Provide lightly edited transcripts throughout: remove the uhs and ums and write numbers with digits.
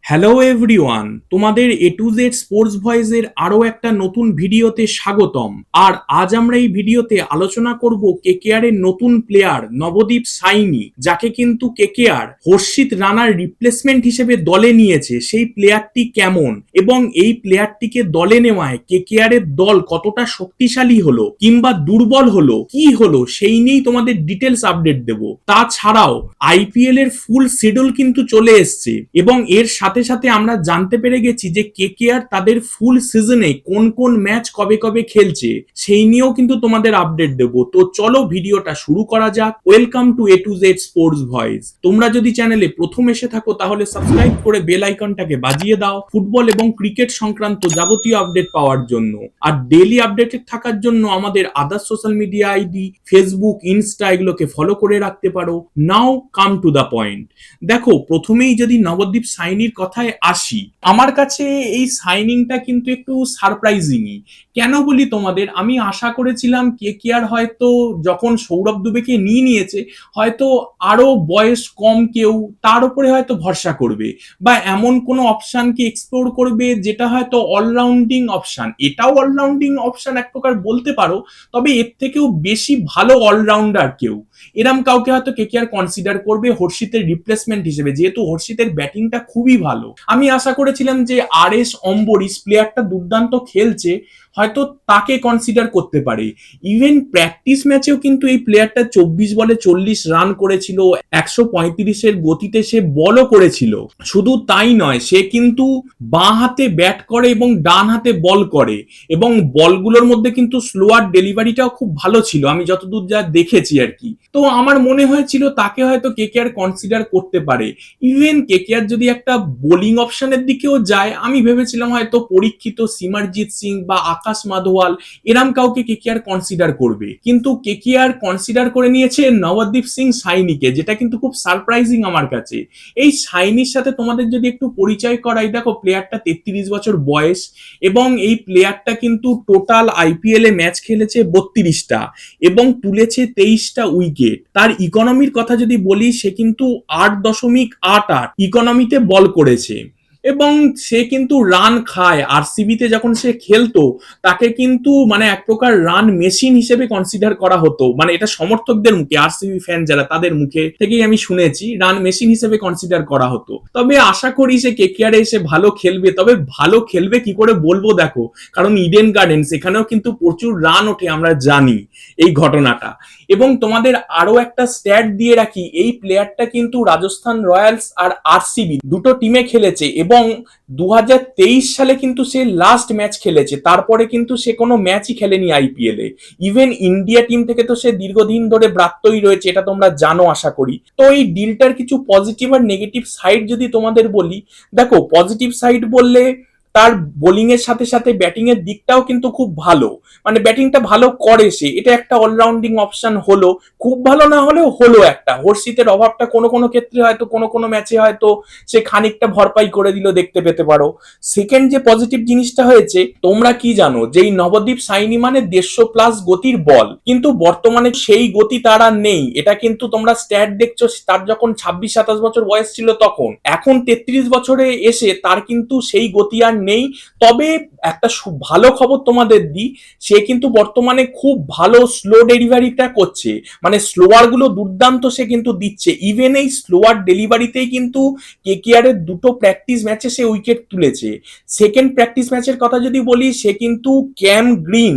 Hello everyone, তোমাদের এ to Z sports ভয়েসের আরো একটা নতুন ভিডিওতে স্বাগতম। আর আজ আমরা এই ভিডিওতে আলোচনা করব কেকেআর এর নতুন প্লেয়ার নবদীপ সাইনি, যাকে কিন্তু কেকেআর হর্ষিত রানার রিপ্লেসমেন্ট হিসেবে দলে নিয়েছে। সেই প্লেয়ারটি কেমন এবং এই প্লেয়ারটিকে দলে নেওয়ায় কেকেআর এর দল কতটা শক্তিশালী হলো কিংবা দুর্বল হলো, কি হলো, সেই নিয়েই তোমাদের ডিটেলস আপডেট দেব। তাছাড়াও আইপিএল এর ফুল শিডিউল কিন্তু চলে এসছে এবং এর সাথে সাথে আমরা জানতে পেরে গেছি যে কেকেআর তাদের ফুল সিজনে কোন কোন ম্যাচ কবে কবে খেলছে, সেই নিয়েও কিন্তু তোমাদের আপডেট দেব। তো চলো ভিডিওটা শুরু করা যাক। Welcome to A to Z sports voice. তোমরা যদি চ্যানেলে প্রথম এসে থাকো তাহলে সাবস্ক্রাইব করে বেল আইকনটাকে বাজিয়ে দাও ফুটবল এবং ক্রিকেট সংক্রান্ত যাবতীয় আপডেট পাওয়ার জন্য। আর ডেইলি আপডেটেড থাকার জন্য আমাদের আদার social media ID Facebook, Insta এগুলোকে ফলো করে রাখতে পারো। নাও কাম টু দা পয়েন্ট। দেখো, প্রথমেই যদি নবদ্বীপ সাইনির কথায় আসি, আমার কাছে এই সাইনিংটা কিন্তু একটু সারপ্রাইজিংই। কেন বলি তোমাদের, আমি আশা করেছিলাম কেকেআর হয়তো যখন সৌরভ দুবেকে নিয়েছে হয়তো আরো বয়স কম কেউ তার উপরে হয়তো ভরসা করবে বা এমন কোনো অপশনকে এক্সপ্লোর করবে যেটা হয়তো অলরাউন্ডিং অপশন। এটাও অলরাউন্ডিং অপশন এক প্রকার বলতে পারো, তবে এর থেকেও বেশি ভালো অলরাউন্ডার কেউ, এরম কাউকে হয়তো কেকেআর কনসিডার করবে হর্ষিতের রিপ্লেসমেন্ট হিসেবে, যেহেতু হর্ষিতের ব্যাটিংটা খুবই ভালো। আমি আশা করেছিলাম যে আর এস অম্বরীশ প্লেয়ারটা দুর্দান্ত খেলছে, হয়তো তাকে কনসিডার করতে পারে। ইভেন প্র্যাকটিস ম্যাচেও কিন্তু এই প্লেয়ারটা 24 বলে 40 রান করেছিল, 135-এর গতিতে সে বলও করেছিল। শুধু তাই নয়, সে কিন্তু বাঁ হাতে ব্যাট করে এবং ডান হাতে বল করে এবং বলগুলোর মধ্যে কিন্তু স্লোয়ার ডেলিভারিটাও খুব ভালো ছিল, আমি যতদূর যা দেখেছি আর কি। তো আমার মনে হয়েছিল তাকে হয়তো কেকেআর কনসিডার করতে পারে। ইভেন কেকেআর যদি একটা বোলিং অপশনের দিকেও যায়, আমি ভেবেছিলাম হয়তো পরীক্ষিত, সিমারজিৎ সিং বা আকাশ মাধওয়াল এরম কাউকে কেকেআর কনসিডার করবে, কিন্তু কেকেআর কনসিডার করে নিয়েছে নবদ্বীপ সিং সাইনিকে, যেটা কিন্তু খুব সারপ্রাইজিং আমার কাছে। এই সাইনির সাথে তোমাদের যদি একটু পরিচয় করাই, দেখো প্লেয়ারটা 33 বছর বয়স এবং এই প্লেয়ারটা কিন্তু টোটাল আইপিএল এ ম্যাচ খেলেছে 32টা এবং তুলেছে 23টা উইকেট। তার ইকোনমির কথা যদি বলি, সে কিন্তু 8.88 ইকোনমিতে বল করেছে এবং সে কিন্তু রান খায়। আরসিবিতে যখন সে খেলতো তাকে কিন্তু মানে এক প্রকার রান মেশিন হিসেবে কনসিডার করা হতো, মানে এটা সমর্থকদের মুখে, আরসিবি ফ্যান যারা তাদের মুখে থেকেই আমি শুনেছি রান মেশিন হিসেবে কনসিডার করা হতো। তবে আশা করি সে কেকেআর এসে ভালো খেলবে। তবে ভালো খেলবে কি করে বলবো, দেখো, কারণ ইডেন গার্ডেন্স এখানেও কিন্তু প্রচুর রান ওঠে, আমরা জানি এই ঘটনাটা। এবং তোমাদের আরো একটা স্ট্যাট দিয়ে রাখি, এই প্লেয়ারটা কিন্তু রাজস্থান রয়্যালস আর আরসিবি দুটো টিমে খেলেছে এবং 2023 সালে কিন্তু সে লাস্ট ম্যাচ খেলেছে, তারপরে কিন্তু সে কোনো ম্যাচই খেলেনি আইপিএল এ। ইভেন ইন্ডিয়া টিম থেকে তো সে দীর্ঘদিন ধরে ব্রাত্যই রয়েছে, এটা তোমরা জানো আশা করি। তো এই ডিলটার কিছু পজিটিভ আর নেগেটিভ সাইড যদি তোমাদের বলি, দেখো পজিটিভ সাইড বললে তার বোলিং এর সাথে সাথে ব্যাটিং এর দিকটাও কিন্তু খুব ভালো, মানে ব্যাটিংটা ভালো করে সে, এটা একটা অলরাউন্ডিং অপশন হলো। খুব ভালো না হলেও হলো একটা। হর্ষিতের অভাবটা কোনো কোনো ক্ষেত্রে হয়তো কোনো কোনো ম্যাচে হয়তো সে খানিকটা ভরপাই করে দিল, দেখতে পেতে পারো। সেকেন্ড যে পজিটিভ জিনিসটা হয়েছে, তোমরা কি জানো যে এই নবদ্বীপ সাইনি মানে 150+ গতির বল, কিন্তু বর্তমানে সেই গতি তার আর নেই। এটা কিন্তু তোমরা স্ট্যাট দেখছো, তার যখন 26-27 বছর বয়স ছিল তখন, এখন 33 বছরে এসে তার কিন্তু সেই গতি আর নেই। তবে একটা ভালো খবর তোমাদের দিই, সে কিন্তু বর্তমানে খুব ভালো স্লো ডেলিভারিটা করছে, মানে স্লোয়ার গুলো দুর্দান্ত সে কিন্তু দিচ্ছে। ইভেন এই স্লোয়ার ডেলিভারিতেই কিন্তু কেকেআর এর দুটো প্র্যাকটিস ম্যাচে সে উইকেট তুলেছে। সেকেন্ড প্র্যাকটিস ম্যাচের কথা যদি বলি, সে কিন্তু ক্যাম গ্রিন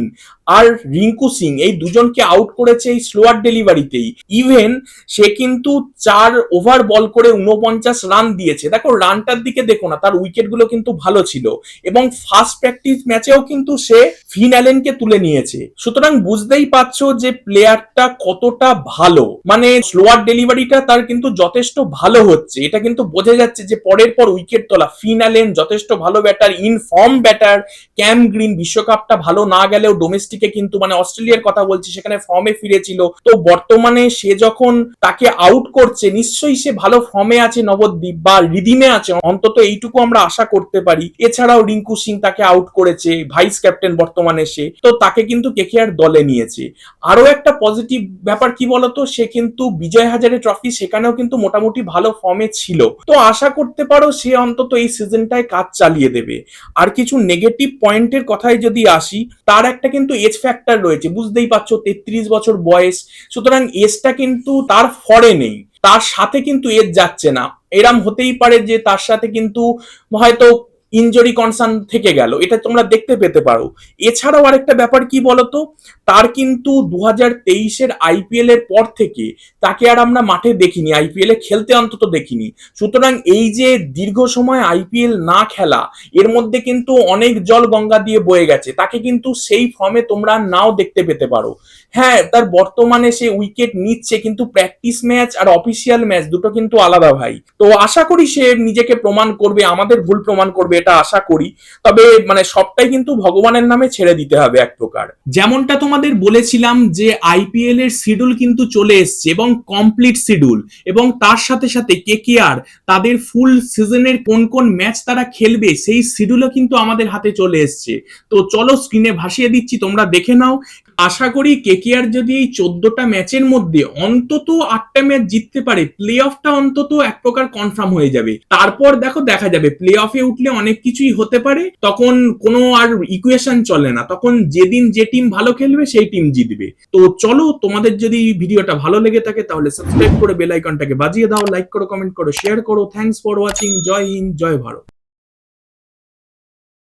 আর রিঙ্কু সিং এই দুজনকে আউট করেছে এই স্লোয়ার ডেলিভারিতেই। ইভেন সে কিন্তু 4 ওভার বল করে 49 রান দিয়েছে। দেখো রানটার দিকে দেখো না, তার উইকেট গুলো কিন্তু ভালো ছিল এবং ফার্স্ট প্র্যাকটিস ম্যাচেও কিন্তু সে ফিন অ্যালেনকে তুলে নিয়েছে। সুতরাং বুঝতেই পারছো যে প্লেয়ারটা কতটা ভালো, মানে স্লোয়ার ডেলিভারিটা তার কিন্তু যথেষ্ট ভালো হচ্ছে, এটা কিন্তু বোঝা যাচ্ছে যে পরের পর উইকেট তোলা। ফিন অ্যালেন যথেষ্ট ভালো ব্যাটার, ইনফর্ম ব্যাটার। ক্যাম গ্রিন বিশ্বকাপটা ভালো না গেলেও ডোমেস্টিক ডোমেস্টিকে কিন্তু মানে অস্ট্রেলিয়ার কথা বলছি, সেখানে ফর্মে ফিরেছিল। তো বর্তমানে সে যখন তাকে আউট করছে, নিশ্চয়ই সে ভালো ফর্মে আছে নবদ্বীপ, বা রিদিমে আছে, অন্তত এইটুকু আমরা আশা করতে পারি। এছাড়াও রিঙ্কু সিং তাকে আউট করেছে, ভাইস ক্যাপ্টেন বর্তমানে সে, তো তাকে কিন্তু কেকেআর দলে নিয়েছে। আরো একটা পজিটিভ ব্যাপার কি বলতো, সে কিন্তু বিজয় হাজারে ট্রফি সেখানেও কিন্তু মোটামুটি ভালো ফর্মে ছিল। তো আশা করতে পারো সে অন্তত এই সিজনটায় কাজ চালিয়ে দেবে। আর কিছু নেগেটিভ পয়েন্টের কথায় যদি আসি, তার একটা কিন্তু এজ ফ্যাক্টর রয়েছে, বুঝতেই পারছো 33 বছর বয়স, সুতরাং এজটা কিন্তু তার ফরে নেই, তার সাথে কিন্তু এজ যাচ্ছে না। এরম হতেই পারে যে তার সাথে কিন্তু হয়তো ইনজুরি কনসার্ন থেকে গেল, এটা তোমরা দেখতে পেতে পারো। এছাড়াও আরেকটা ব্যাপার কি বলতো, তার কিন্তু 2023-এর আইপিএল এর পর থেকে তাকে আর আমরা মাঠে দেখিনি, আইপিএল এ খেলতে অন্তত দেখিনি। সুতরাং এই যে দীর্ঘ সময় আইপিএল না খেলা, এর মধ্যে কিন্তু অনেক জল গঙ্গা দিয়ে বয়ে গেছে, তাকে কিন্তু সেই ফর্মে তোমরা নাও দেখতে পেতে পারো। হ্যাঁ, তার বর্তমানে সে উইকেট নিচ্ছে, কিন্তু প্র্যাকটিস ম্যাচ আর অফিসিয়াল ম্যাচ দুটো কিন্তু আলাদা ভাই। তো আশা করি সে নিজেকে প্রমাণ করবে, আমাদের ভুল প্রমাণ করবে, এটা আশা করি। তবে মানে সবটাই কিন্তু ভগবানের নামে ছেড়ে দিতে হবে এক প্রকার। যেমনটা তোমাদের বলেছিলাম যে আইপিএল এর শিডিউল কিন্তু চলে এসছে, এবং কমপ্লিট শিডিউল, এবং তার সাথে সাথে কেকেআর তাদের ফুল সিজনের কোন কোন ম্যাচ তারা খেলবে সেই শিডিউলও কিন্তু আমাদের হাতে চলে এসছে। তো চলো স্ক্রিনে ভাসিয়ে দিচ্ছি, তোমরা দেখে নাও। আশা করি কেকেআর যদি এই 14টা ম্যাচের মধ্যে অন্তত 8টা ম্যাচ জিততে পারে, প্লে অফটা অন্তত এক প্রকার কনফার্ম হয়ে যাবে। তারপর দেখো দেখা যাবে, প্লে অফে উঠলে অনেক কিছুই হতে পারে, তখন কোনো আর ইকুয়েশন চলে না, তখন যেদিন যে টিম ভালো খেলবে সেই টিম জিতবে। তো চলো, তোমাদের যদি ভিডিওটা ভালো লেগে থাকে তাহলে সাবস্ক্রাইব করে বেল আইকনটাকে বাজিয়ে দাও, লাইক করো, কমেন্ট করো, শেয়ার করো। Thanks for watching. জয় হিন্দ, জয় ভারত।